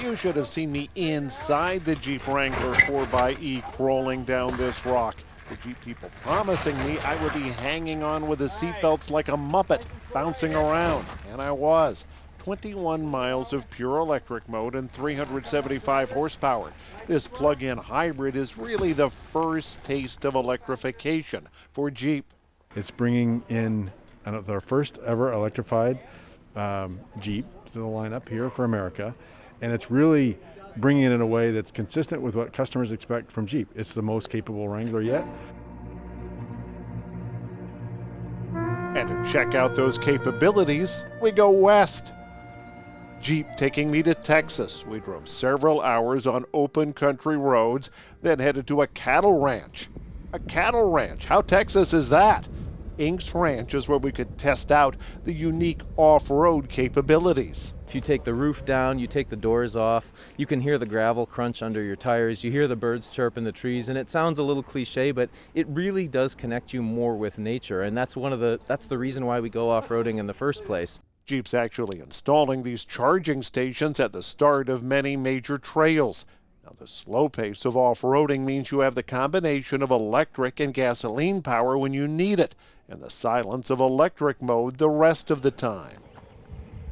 You should have seen me inside the Jeep Wrangler 4xe crawling down this rock. The Jeep people promising me I would be hanging on with the seatbelts like a Muppet, bouncing around. And I was. 21 miles of pure electric mode and 375 horsepower. This plug-in hybrid is really the first taste of electrification for Jeep. It's bringing in their first ever electrified Jeep to the lineup here for America, and it's really bringing it in a way that's consistent with what customers expect from Jeep. It's the most capable Wrangler yet. And to check out those capabilities, we go west. Jeep taking me to Texas. We drove several hours on open country roads, then headed to a cattle ranch. A cattle ranch? How Texas is that? Inks Ranch is where we could test out the unique off-road capabilities. If you take the roof down, you take the doors off, you can hear the gravel crunch under your tires, you hear the birds chirp in the trees, and it sounds a little cliche, but it really does connect you more with nature, and that's the reason why we go off-roading in the first place. Jeep's actually installing these charging stations at the start of many major trails. Now, the slow pace of off-roading means you have the combination of electric and gasoline power when you need it, and the silence of electric mode the rest of the time.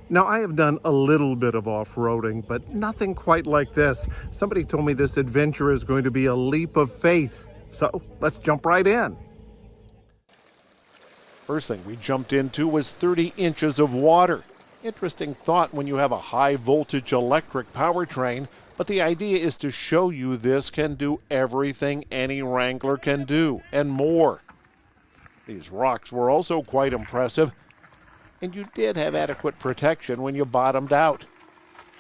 Now, I have done a little bit of off-roading, but nothing quite like this. Somebody told me this adventure is going to be a leap of faith. So let's jump right in. First thing we jumped into was 30 inches of water. Interesting thought when you have a high voltage electric powertrain, but the idea is to show you this can do everything any Wrangler can do, and more. These rocks were also quite impressive, and you did have adequate protection when you bottomed out.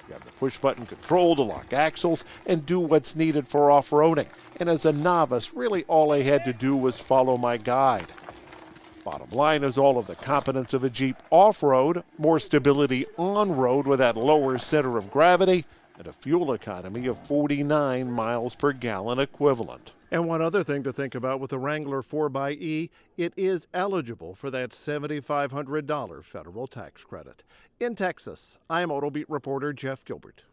You have the push-button control to lock axles and do what's needed for off-roading. And as a novice, really all I had to do was follow my guide. Bottom line is all of the competence of a Jeep off-road, more stability on-road with that lower center of gravity, and a fuel economy of 49 miles per gallon equivalent. And one other thing to think about with the Wrangler 4xe, it is eligible for that $7,500 federal tax credit. In Texas, I'm AutoBeat reporter Jeff Gilbert.